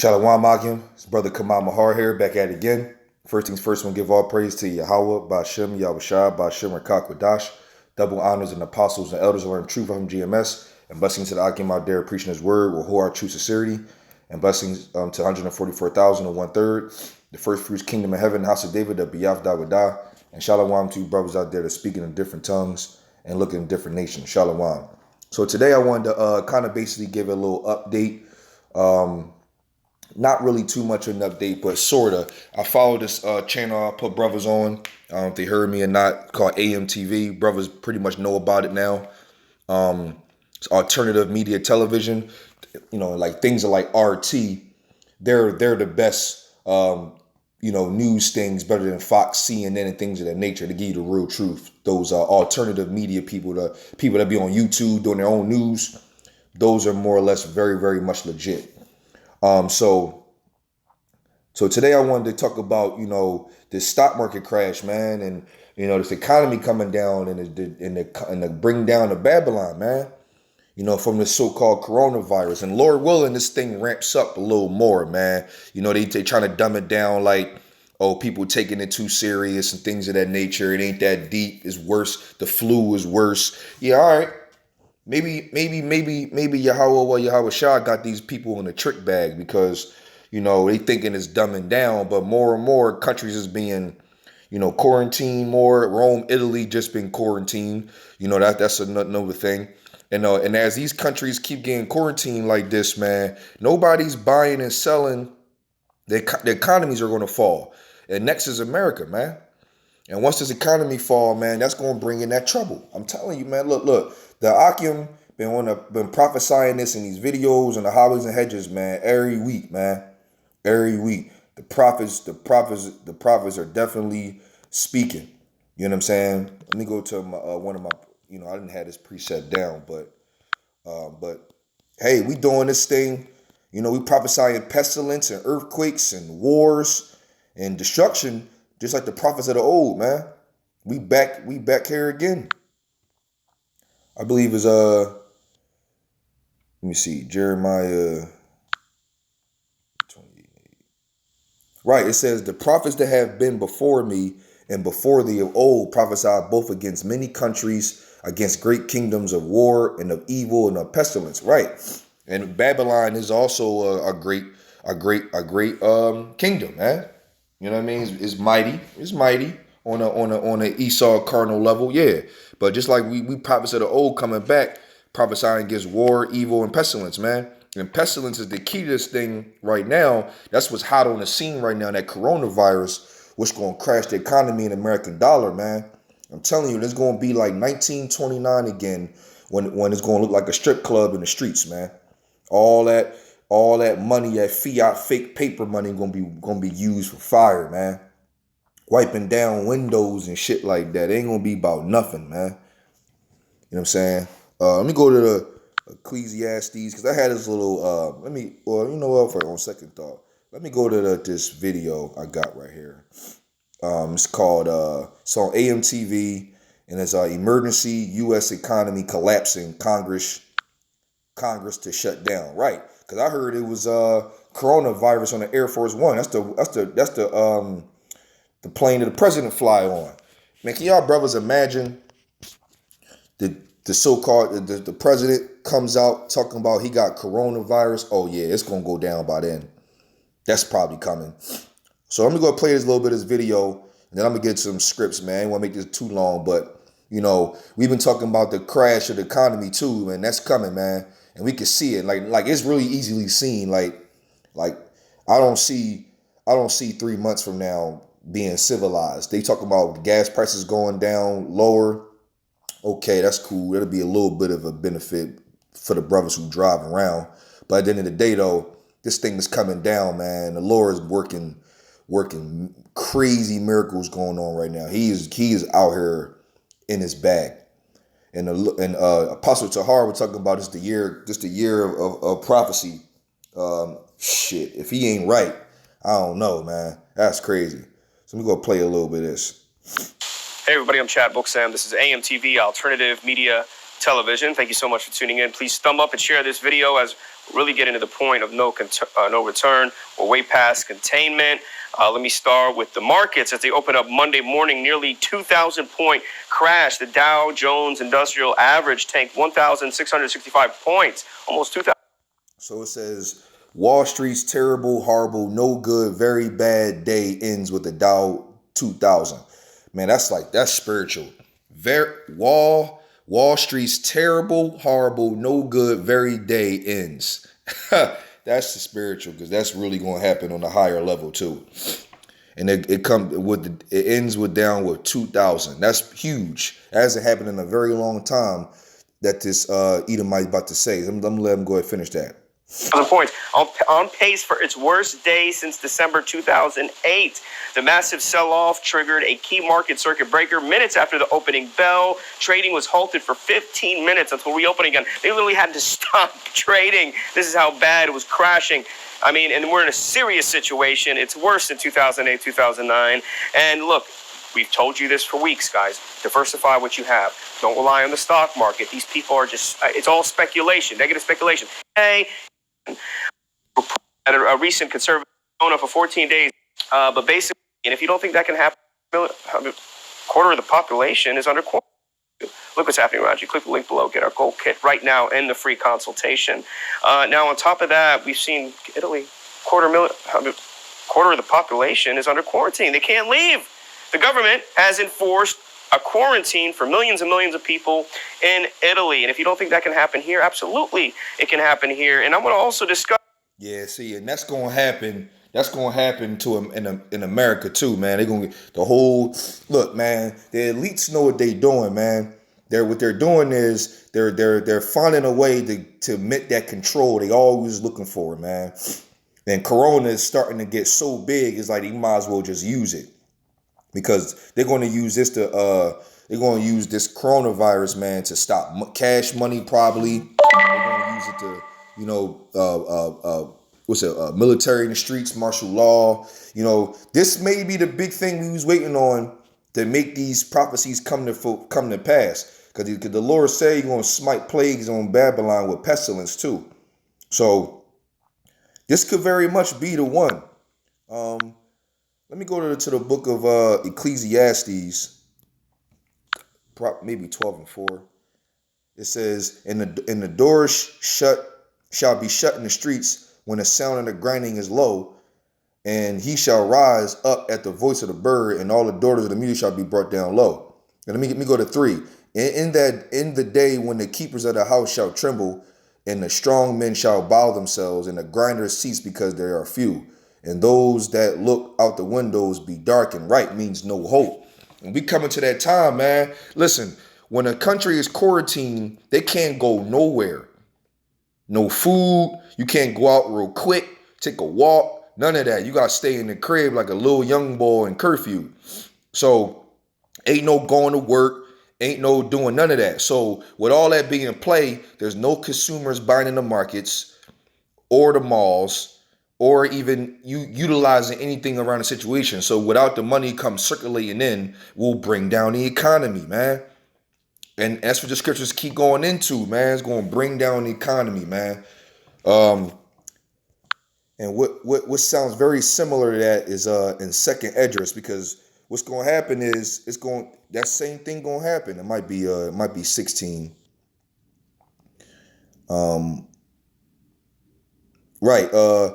Shalom Akim, it's brother Kamal Mahar here, back at it again. First things first, we'll give all praise to Yahawah, Bahasham, Yahawashi, Bahasham, qadash. Double honors and apostles and elders who learn truth from GMS. And blessings to the Akim out there preaching his word with our true sincerity. And blessings to 144,000 and 1/3. The first fruits, kingdom of heaven, house of David, the Biyaf Dawadah. And shalom to you brothers out there that speaking in different tongues and looking in different nations. Shalom. So today I wanted to kind of basically give a little update. Not really too much of an update, but sort of. I follow this channel I put brothers on. I don't know if they heard me or not, called AMTV. Brothers pretty much know about it now. It's alternative media television. You know, like things are like RT. They're the best, news things, better than Fox, CNN, and things of that nature to give you the real truth. Those alternative media people, the people that be on YouTube doing their own news, those are more or less very, very much legit. So today I wanted to talk about, this stock market crash, man, and, this economy coming down and the bring down to Babylon, man, from this so-called coronavirus. And Lord willing, this thing ramps up a little more, man. They trying to dumb it down like, oh, people taking it too serious and things of that nature. It ain't that deep. It's worse. The flu is worse. Yeah, all right. Maybe Yahawashi got these people in a trick bag because, they thinking it's dumbing down, but more and more countries is being, quarantined more. Rome, Italy just been quarantined. That's another thing. And as these countries keep getting quarantined like this, man, nobody's buying and selling. The economies are going to fall. And next is America, man. And once this economy fall, man, that's going to bring in that trouble. I'm telling you, man, look. The Akim been prophesying this in these videos and the hollows and hedges, man, every week, man. Every week. The prophets are definitely speaking. You know what I'm saying? Let me go to one of my, I didn't have this preset down, but hey, we doing this thing. We prophesying pestilence and earthquakes and wars and destruction, just like the prophets of the old, man. We back here again. I believe is let me see, Jeremiah 28. Right, it says the prophets that have been before me and before thee of old prophesied both against many countries, against great kingdoms of war and of evil and of pestilence. Right, and Babylon is also a great kingdom, man. You know what I mean? It's mighty. It's mighty. On a Esau cardinal level, yeah. But just like we prophets of the old coming back, prophesying against war, evil, and pestilence, man. And pestilence is the key to this thing right now. That's what's hot on the scene right now, that coronavirus, which going to crash the economy and American dollar, man. I'm telling you, it's going to be like 1929 again when it's going to look like a strip club in the streets, man. All that money, that fiat fake paper money going to be used for fire, man. Wiping down windows and shit like that. It ain't gonna be about nothing, man. You know what I'm saying? Let me go to the Ecclesiastes, because I had this little, on second thought, let me go to this video I got right here. It's called, it's on AMTV, and it's Emergency U.S. Economy Collapsing, Congress to shut down. Right, because I heard it was coronavirus on the Air Force One. That's the plane that the president fly on. Man, can y'all brothers imagine the so-called, the president comes out talking about he got coronavirus? Oh yeah, it's going to go down by then. That's probably coming. So I'm going to go play this little bit of this video, and then I'm going to get some scripts, man. I don't want to make this too long, but, we've been talking about the crash of the economy too, man. That's coming, man. And we can see it. Like it's really easily seen. Like I don't see 3 months from now being civilized. They talk about gas prices going down lower. Okay, that's cool. That'll be a little bit of a benefit for the brothers who drive around. But at the end of the day, though, this thing is coming down, man. The Lord is working crazy miracles going on right now. He is out here in his bag. And Apostle Tahar was talking about the year of prophecy. Shit, if he ain't right, I don't know, man. That's crazy. So let me go play a little bit of this. Hey everybody, I'm Chad Booksam. This is AMTV, Alternative Media television. Thank you so much for tuning in. Please thumb up and share this video as we're really getting to the point of no return. We're way past containment. Let me start with the markets as they open up Monday morning. Nearly 2,000 point crash. The Dow Jones Industrial Average tanked 1,665 points, almost 2,000. So it says Wall Street's terrible, horrible, no good, very bad day ends with the Dow 2000. Man, that's spiritual. Wall Street's terrible, horrible, no good, very day ends. That's the spiritual, because that's really going to happen on a higher level too. And it ends with down with 2,000. That's huge. That hasn't happened in a very long time. That this Edomite about to say. Let me let him go ahead and finish that. Points on pace for its worst day since December 2008. The massive sell-off triggered a key market circuit breaker minutes after the opening bell. Trading was halted for 15 minutes until reopening again. They literally had to stop trading. This is how bad it was crashing. I mean, and we're in a serious situation. It's worse than 2008, 2009. And look, we've told you this for weeks, guys. Diversify what you have. Don't rely on the stock market. These people are just, it's all speculation, negative speculation. Hey, at a recent conservative going up for 14 days. But basically, and if you don't think that can happen, a quarter of the population is under quarantine. Look what's happening around you. Click the link below. Get our gold kit right now and the free consultation. Now, on top of that, we've seen Italy, quarter of the population is under quarantine. They can't leave. The government has enforced a quarantine for millions and millions of people in Italy. And if you don't think that can happen here, absolutely it can happen here. And I'm going to also discuss. Yeah, see, and that's going to happen. That's going to happen to them in America too, man. They're going to the whole look, man. The elites know what they're doing, man. What they're doing is they're finding a way to admit that control they always looking for, man. And Corona is starting to get so big, it's like you might as well just use it. Because they're going to use this this coronavirus, man, to stop cash money. Probably they're going to use it to, military in the streets, martial law. This may be the big thing we was waiting on to make these prophecies come to pass. Because the Lord said He's going to smite plagues on Babylon with pestilence too. So this could very much be the one. Let me go to the book of Ecclesiastes, maybe 12 and 4. It says, "And the doors shall be shut in the streets when the sound of the grinding is low, and he shall rise up at the voice of the bird, and all the daughters of the music shall be brought down low." And let me go to 3. In the day when the keepers of the house shall tremble, and the strong men shall bow themselves, and the grinders cease because there are few. And those that look out the windows be dark, and right means no hope. And we coming to that time, man. Listen, when a country is quarantined, they can't go nowhere. No food. You can't go out real quick, take a walk. None of that. You got to stay in the crib like a little young boy in curfew. So ain't no going to work. Ain't no doing none of that. So with all that being in play, there's no consumers buying in the markets or the malls, or even utilizing anything around the situation. So without the money come circulating in, we'll bring down the economy, man. And that's what the scriptures keep going into, man. It's going to bring down the economy, man. And what sounds very similar to that is in Second Esdras, because what's going to happen is that same thing going to happen. It might be 16. Right.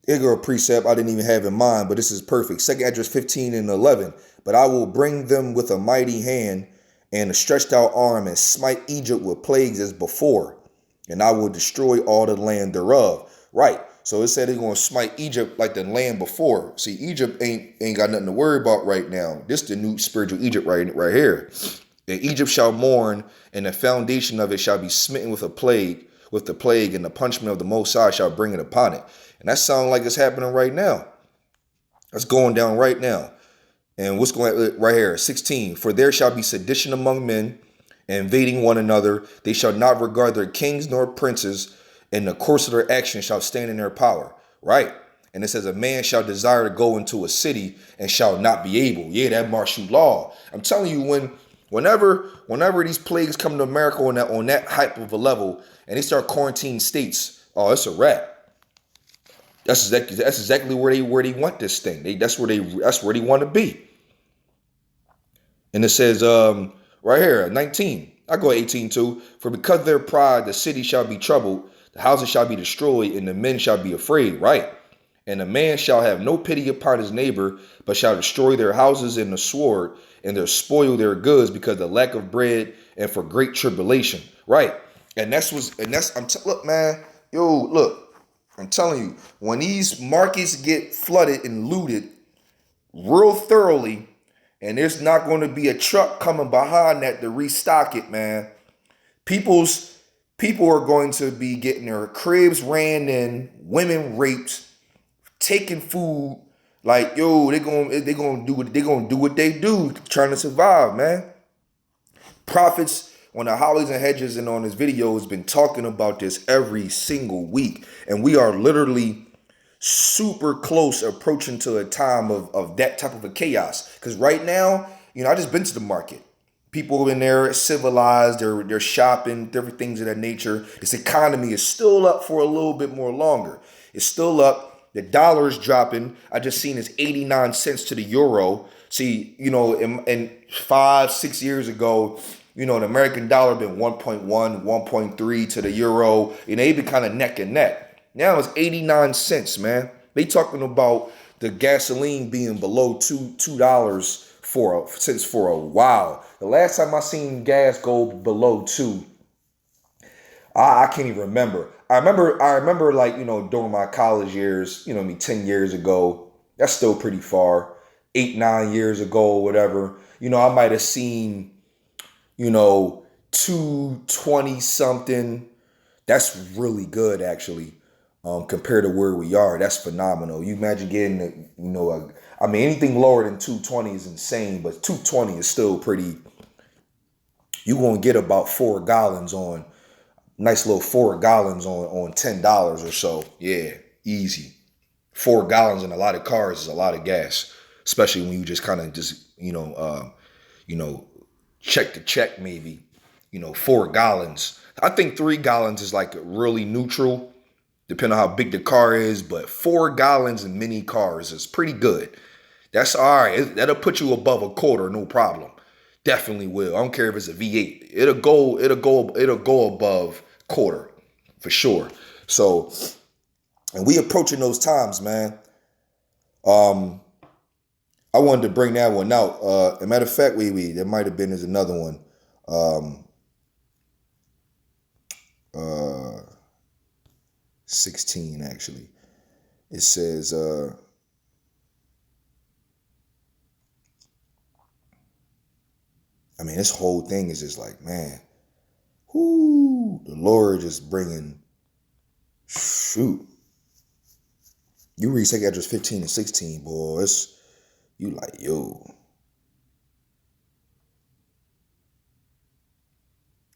Igor precept I didn't even have in mind, but this is perfect. Second Esdras 15 and 11. "But I will bring them with a mighty hand and a stretched out arm, and smite Egypt with plagues as before, and I will destroy all the land thereof." Right. So it said they're going to smite Egypt like the land before. See, Egypt ain't got nothing to worry about right now. This the new spiritual Egypt right here. "And Egypt shall mourn, and the foundation of it shall be smitten with the plague, and the punishment of the Most High shall bring it upon it." And that sounds like it's happening right now. That's going down right now. And what's going on right here? 16. "For there shall be sedition among men, invading one another. They shall not regard their kings nor princes, and the course of their action shall stand in their power." Right. And it says, "A man shall desire to go into a city and shall not be able." Yeah, that martial law. I'm telling you, Whenever these plagues come to America on that hype of a level, and they start quarantining states, oh, it's a wrap. That's exactly where they want this thing. That's where they want to be. And it says right here, 19. I go 18 too. For because of their pride, the city shall be troubled, the houses shall be destroyed, and the men shall be afraid. Right. And a man shall have no pity upon his neighbor, but shall destroy their houses in the sword, and their spoil their goods because of the lack of bread and for great tribulation. Right. Look, man, look, I'm telling you, when these markets get flooded and looted real thoroughly, and there's not going to be a truck coming behind that to restock it, man. People are going to be getting their cribs ran in, women raped, taking food. Like, they're gonna do what they do, trying to survive, man. Prophets on the Hollies and Hedges and on his video has been talking about this every single week, and we are literally super close approaching to a time of that type of a chaos. Because right now, I just been to the market. People in there civilized, they're shopping, different things of that nature. This economy is still up for a little bit more longer. It's still up. The dollar is dropping. I just seen it's 89 cents to the euro. See, in 5-6 years ago, the American dollar been 1.1, 1.3 to the euro. They been kind of neck and neck. Now it's 89 cents, man. They talking about the gasoline being below $2 for a while. The last time I seen gas go below $2, I can't even remember. I remember like, during my college years, 10 years ago, that's still pretty far. 8-9 years ago or whatever. I might have seen, 220 something. That's really good, actually. Compared to where we are, that's phenomenal. You imagine getting, anything lower than 220 is insane, but 220 is still pretty. You're going to get about 4 gallons on, nice little 4 gallons on $10 or so. Yeah, easy. 4 gallons in a lot of cars is a lot of gas, especially when you just kind of check to check maybe, 4 gallons. I think 3 gallons is like really neutral, depending on how big the car is, but 4 gallons in many cars is pretty good. That's all right. That'll put you above a quarter, no problem. Definitely will. I don't care if it's a V8. It'll go above quarter for sure. So, and we approaching those times, man. I wanted to bring that one out. As a matter of fact, there might have been there's another one. 16 actually. It says this whole thing is just like, man, the Lord just bringing, shoot. You read 2 Esdras 15 and 16, boy, you like, yo.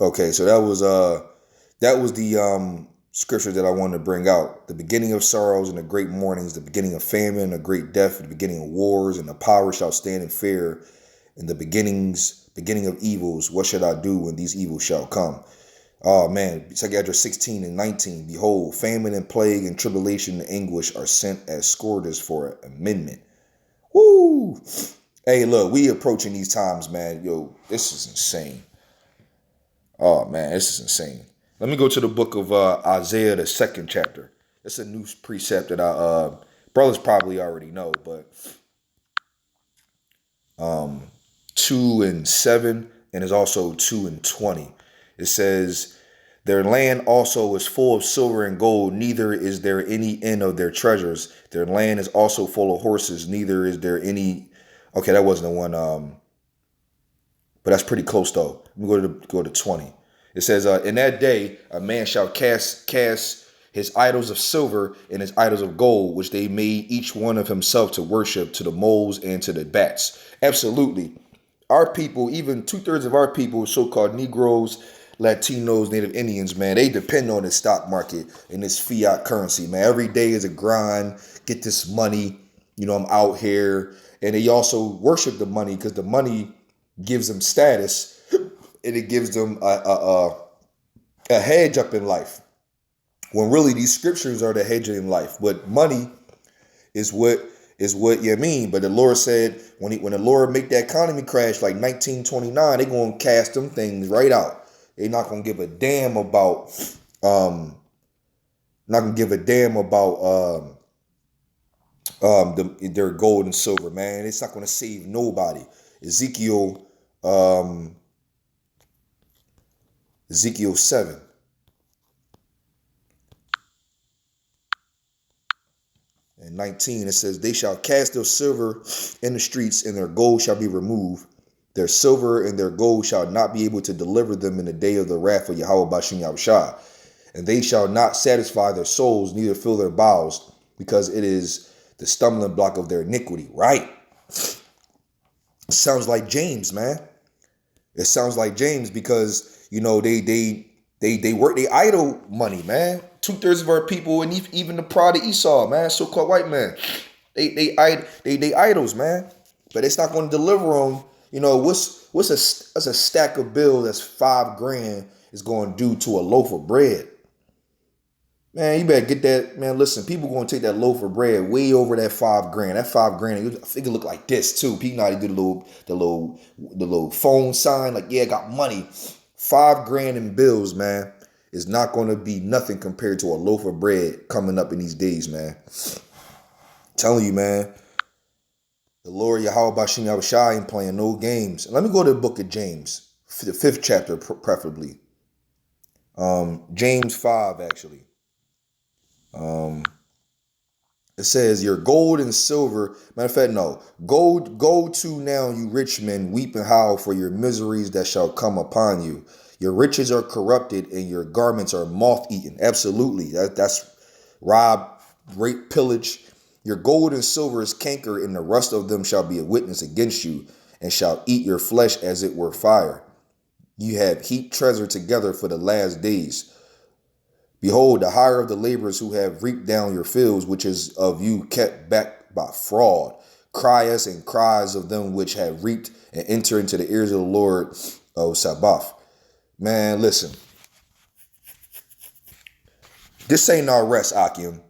Okay, so that was the scripture that I wanted to bring out. The beginning of sorrows and the great mournings, the beginning of famine and the great death, the beginning of wars, and the power shall stand in fear, and the beginning of evils. What should I do when these evils shall come? Oh man, 2 Esdras 16 and 19. Behold, famine and plague and tribulation and anguish are sent as scourges for amendment. Woo! Hey, look, we approaching these times, man. Yo, this is insane. Oh man, this is insane. Let me go to the book of Isaiah, the 2nd chapter. It's a new precept that brothers probably already know, but 2 and 7, and it's also 2 and 20. It says, their land also is full of silver and gold, neither is there any end of their treasures. Their land is also full of horses, neither is there any. Okay, that wasn't the one, but that's pretty close though. Let me go to 20. It says, in that day, a man shall cast his idols of silver and his idols of gold, which they made each one of himself to worship, to the moles and to the bats. Absolutely. Our people, even 2/3 of our people, so-called Negroes, Latinos, Native Indians, man, they depend on the stock market and this fiat currency, man. Every day is a grind, get this money, I'm out here. And they also worship the money because the money gives them status, and it gives them a hedge up in life. When really these scriptures are the hedge in life. But money is what you mean. But the Lord said when the Lord make that economy crash like 1929, they gonna cast them things right out. They're not gonna give a damn about their gold and silver, man. It's not gonna save nobody. Ezekiel 7. And 19, it says, they shall cast their silver in the streets, and their gold shall be removed. Their silver and their gold shall not be able to deliver them in the day of the wrath of Yahawah Bahasham Yahawashi. And they shall not satisfy their souls, neither fill their bowels, because it is the stumbling block of their iniquity. Right. It sounds like James, man. It sounds like James because, they work, they idle money, man. 2/3 of our people, and even the pride of Esau, man, so-called white man, they idols, man. But it's not going to deliver them. What's a stack of bills that's $5,000 is going to do to a loaf of bread? Man, you better get that, man. Listen, people going to take that loaf of bread way over that $5,000. That $5,000, I think it look like this too. People know how to do the little phone sign, like, yeah, I got money. $5,000 in bills, man, is not going to be nothing compared to a loaf of bread coming up in these days, man. I'm telling you, man. The Lord Yahawah Bahasham Yahawashi ain't playing no games. Let me go to the book of James, the 5th chapter, preferably. James 5, actually. It says, your gold and silver, matter of fact, no. Go to now, you rich men, weep and howl for your miseries that shall come upon you. Your riches are corrupted and your garments are moth-eaten. Absolutely. That's rob, rape, pillage. Your gold and silver is canker, and the rust of them shall be a witness against you, and shall eat your flesh as it were fire. You have heaped treasure together for the last days. Behold, the hire of the laborers who have reaped down your fields, which is of you kept back by fraud. Cries and cries of them which have reaped, and enter into the ears of the Lord of Sabaoth. Man, listen. This ain't our rest, Akim.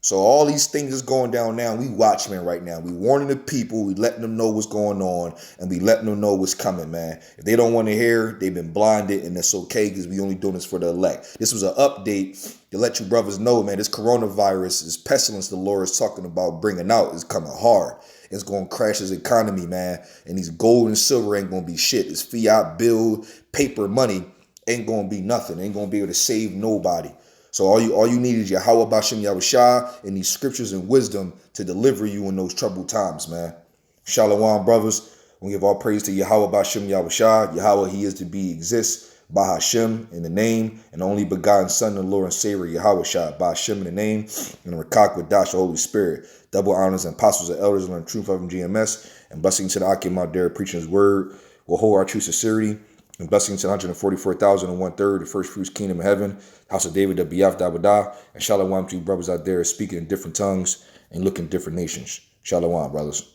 So all these things is going down now. We watchmen right now. We warning the people. We letting them know what's going on. And we letting them know what's coming, man. If they don't want to hear, they've been blinded. And that's okay because we only doing this for the elect. This was an update to let you brothers know, man, this coronavirus, this pestilence the Lord is talking about bringing out is coming hard. It's going to crash his economy, man. And these gold and silver ain't going to be shit. This fiat bill, paper money ain't going to be nothing. Ain't going to be able to save nobody. So all you need is Yahawah Bahasham Yahawashi and these scriptures and wisdom to deliver you in those troubled times, man. Shalom, brothers. We give all praise to Yahawah Bahasham Yahawashi. Yahawah, he is to be, exists. Bahasham in the name, and the only begotten Son of the Lord and Savior, Yahawashi. Bahasham in the name, and the qadash, the Holy Spirit. Double honors and apostles and elders and the truth of him, GMS. And blessing to the Akim out there preaching his word. Will hold our true sincerity. And blessings to 144,000 and 1/3, the first fruits kingdom of heaven, house of David, the Biaf Dabadah, and shalom to you brothers out there speaking in different tongues and looking different nations. Shalom, brothers.